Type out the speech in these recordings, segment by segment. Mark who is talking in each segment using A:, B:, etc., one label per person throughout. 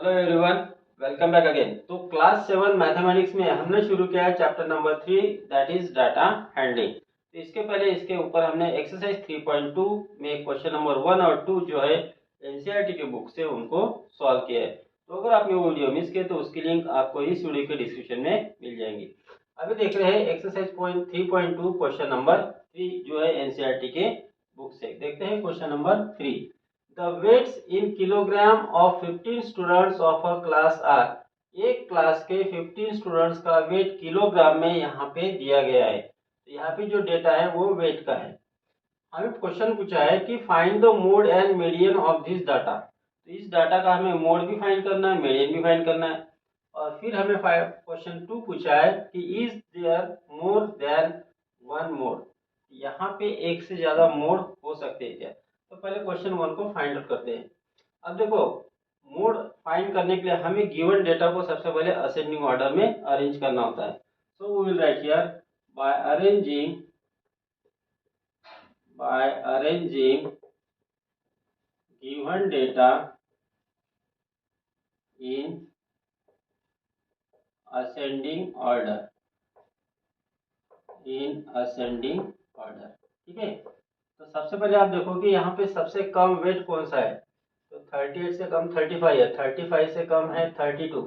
A: Hello everyone, welcome back again. तो class 7 mathematics में हमने शुरू किया है chapter number 3, that is data handling. तो इसके पहले इसके ऊपर हमने एक्सरसाइज 3.2 में क्वेश्चन नंबर 1 और 2 जो है एनसीईआरटी की बुक से उनको सॉल्व किया है। तो अगर आपने वो वीडियो मिस किए तो उसकी लिंक आपको इस वीडियो के डिस्क्रिप्शन में मिल जाएंगी। अभी देख रहे हैं एक्सरसाइज 3.2 क्वेश्चन नंबर 3 जो है एनसीईआरटी के बुक से। देखते हैं question number 3। The weights in kilogram of 15 students of a class are। एक क्लास के 15 स्टूडेंट्स का वेट किलोग्राम में यहाँ पे दिया गया है। तो यहाँ पे जो डेटा है वो वेट का है। हमें क्वेश्चन पूछा है कि find the mode and median of this data. तो इस डाटा का हमें मोड भी फाइंड करना है, मीडियन भी फाइंड करना है। और फिर हमें क्वेश्चन 2 पूछा है कि is there more than one mode. यहाँ पे एक से ज्यादा मोड हो सकते हैं क्या। तो पहले क्वेश्चन 1 को फाइंड आउट करते हैं। अब देखो, मोड फाइंड करने के लिए हमें गिवन डेटा को सबसे पहले असेंडिंग ऑर्डर में अरेंज करना होता है। So we will write here by arranging given data in ascending order ठीक है। तो सबसे पहले आप देखो कि यहाँ पे सबसे कम वेट कौन सा है। तो 38 से कम 35 है, 35 से कम है 32,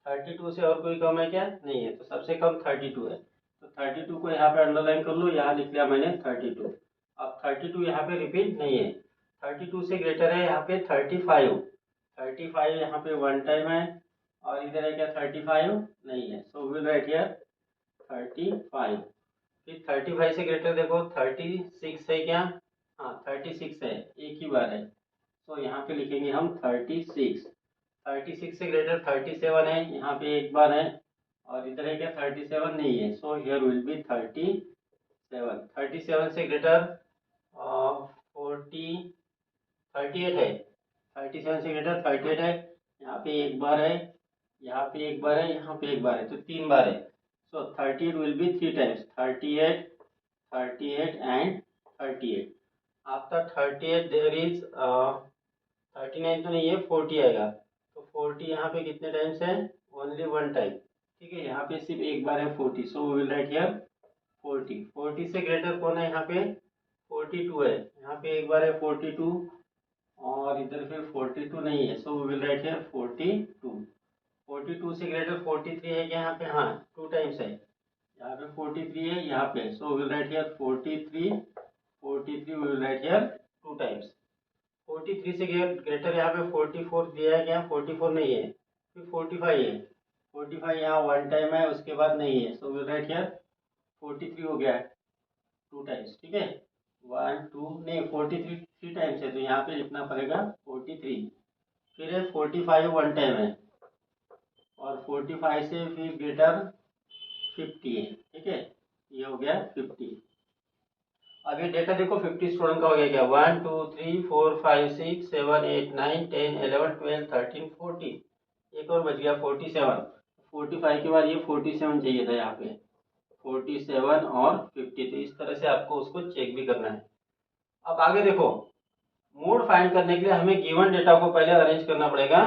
A: 32 से और कोई कम है क्या, नहीं है। तो सबसे कम 32 है। तो 32 को यहाँ पे अंडरलाइन कर लो, यहाँ लिख लिया मैंने 32। अब 32 यहाँ पे रिपीट नहीं है। 32 से ग्रेटर है यहाँ पे 35, 35 यहाँ पे वन टाइम है। और इधर है क्या 35 नहीं है। सो विल राइट हियर 35। फिर 35 से ग्रेटर देखो 36 है क्या, हाँ 36 है, एक ही बार है। तो यहाँ पे लिखेंगे हम 36। 36 से ग्रेटर 37 है, यहाँ पे एक बार है। और इधर है क्या 37 नहीं है। So here will be 37। 37 से ग्रेटर 38 है। 37 से ग्रेटर 38 है, यहाँ पे एक बार है, यहाँ पे एक बार है, यहाँ पे एक बार है, तो तीन बार है। So 38 will be three times, 38, 38 and 38। After 38 there is 39 तो नहीं है, 40 आएगा। तो 40 यहाँ पे कितने टाइम्स है, ओनली वन टाइम। ठीक है, यहाँ पे सिर्फ एक बार है 40। So we will write here 40। 40 से ग्रेटर कौन है यहाँ पे, 42 है, यहाँ पे एक बार है 42। और इधर फिर 42 नहीं है। So we will write here 42। 42 से ग्रेटर 43 है क्या यहाँ पे, हाँ टू टाइम्स है, यहाँ पे 43 है, यहाँ पे। So we will write here 43। 43 we will write here two times. 43 से ग्रेटर यहाँ पे 44 दिया है क्या, 44 नहीं है। फिर 45 है, 45 यहाँ वन टाइम है, उसके बाद नहीं है। सो विल राइट हियर 43 हो गया टू टाइम्स। ठीक है, वन टू नहीं 43 थ्री टाइम्स है, तो यहाँ पे लिखना पड़ेगा 43। फिर है 45 वन टाइम है, और 45 से फिर ग्रेटर 50 है। ठीक है, ये हो गया 50। अब ये डेटा देखो 50 स्टूडेंट का हो गया क्या, 1 2 3 4 5 6 7 8 9 10 11 12 13 14। एक और बच गया 47। 45 के बाद ये 47 चाहिए था यहाँ पे, 47 और 50। तो इस तरह से आपको उसको चेक भी करना है। अब आगे देखो, मोड फाइंड करने के लिए हमें गिवन डेटा को पहले अरेंज करना पड़ेगा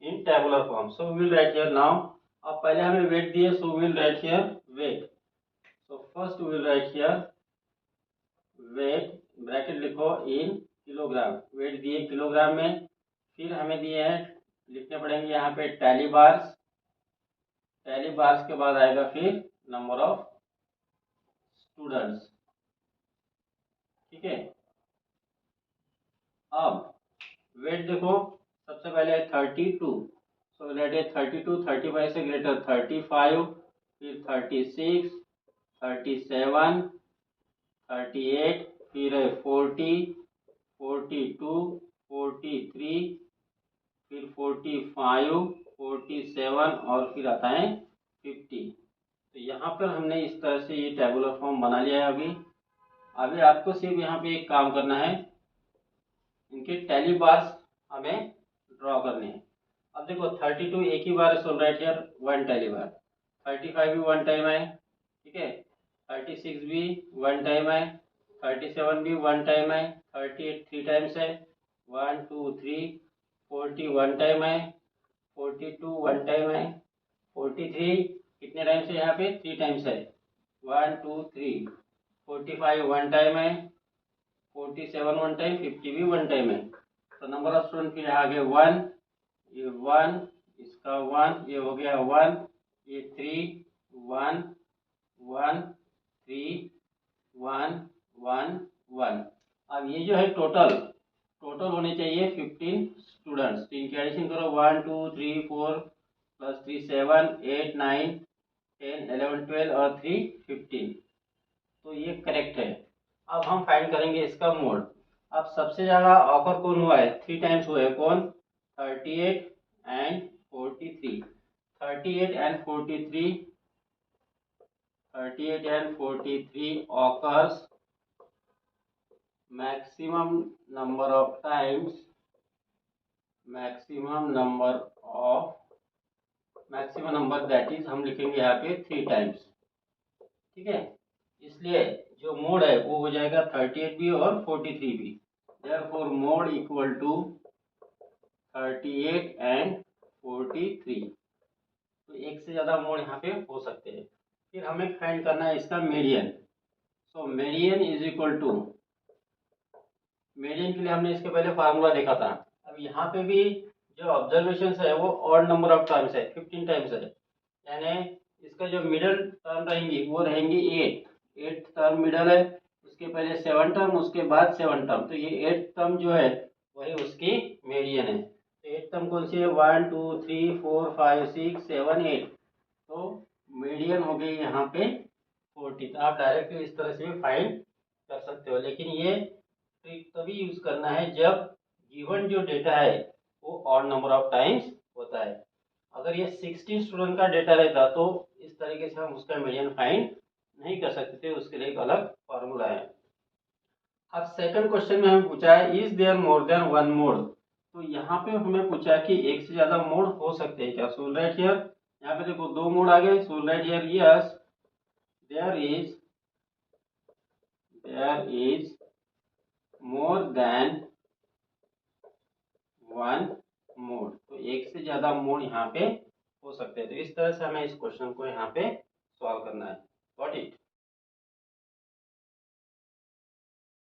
A: in tabular form. So will write here now. अब पहले हमें वेट दिए, so will write here weight. So first will write here weight, bracket लिखो इन किलोग्राम, वेट दिए किलोग्राम में। फिर हमें दिए हैं, लिखने पड़ेंगे यहाँ पे टैली बार्स। टैली बार्स के बाद आएगा फिर नंबर ऑफ स्टूडेंट्स। ठीक है, अब वेट देखो, सबसे पहले 32। So let it 32। 35 से ग्रेटर 35, फिर 36, 37, 38, फिर है 40, 42, 43, फिर 45, 47 और फिर आता है 50। तो यहाँ पर हमने इस तरह से ये टेबुलर फॉर्म बना लिया है। अभी आपको सिर्फ यहाँ पे एक काम करना है, इनके टैली बार्स हमें ड्रॉ करने हैं। अब देखो 32 एक ही बार, सो राइट हियर वन टैली बार। 35 भी वन टाइम है, ठीक है। 36 भी वन टाइम है, 37 भी वन टाइम है, 38 थ्री टाइम्स है, 1 2 3। 40 वन टाइम है, 42 वन टाइम है, 43 कितने टाइम्स है यहाँ पे, 3 टाइम्स है, 1 2 3, 45 वन टाइम है, 47 वन टाइम, 50 भी वन टाइम है। तो नंबर ऑफ स्टूडेंट फिर आगे 1, ये 1, इसका 1, ये हो गया 1, ये 3 1 1 3 1 1 1। अब ये जो है टोटल होने चाहिए 15 स्टूडेंट्स। तो इनकी एडिशन करो, 1 2 3 4 प्लस 3 7 8 9 10 11 12 और 3 15। तो ये करेक्ट है। अब हम फाइंड करेंगे इसका मोड। अब सबसे ज़्यादा ऑफर कौन हुआ है, 3 टाइम्स हुआ है, कौन, 38 and 43। 38 and 43, 38 and 43 occurs maximum number of times, maximum number that is हम लिखेंगे यहाँ पे 3 टाइम्स। ठीक है, इसलिए जो मोड है वो हो जाएगा 38 भी और 43 भी। therefore mode equal to 38 and 43। तो एक से ज्यादा मोड यहाँ पे हो सकते हैं। फिर हमें फाइंड करना है इसका median. So median is equal to, median के लिए हमने इसके पहले फार्मूला देखा था। अब यहाँ पे भी जो ऑब्जर्वेशन है वो ऑड नंबर ऑफ टर्म्स है, 15 टाइम्स है, यानी इसका जो मिडल टर्म रहेंगी वो रहेंगी 8 टर्म मिडल है, उसके पहले 7 टर्म, उसके बाद 7 टर्म। तो ये 8 टर्म जो है वही उसकी मीडियन है। तो 8 टर्म कौन सी है, 1 2 3 4 5 6 7 8। तो मीडियन हो गई यहाँ पे 40। तो आप डायरेक्टली इस तरह से भी फाइंड कर सकते हो, लेकिन ये ट्रिक तभी यूज करना है जब गिवन जो डेटा है वो ऑड नंबर ऑफ टाइम्स होता है। अगर ये 16 स्टूडेंट का डेटा रहता तो इस तरीके से हम उसका मीडियन फाइंड नहीं कर सकते थे, उसके लिए एक अलग फॉर्मूला है। अब सेकंड क्वेश्चन में हमें पूछा है is there more than one mode. तो यहाँ पे हमें पूछा कि एक से ज्यादा मोड हो सकते हैं क्या। सो राइट हियर, यहाँ पे देखो 2 मोड आ गए। So right here yes there is more than one mode. तो एक से ज्यादा मोड यहाँ पे हो सकते हैं। तो इस तरह से हमें इस क्वेश्चन को यहाँ पे सॉल्व करना है। Got it.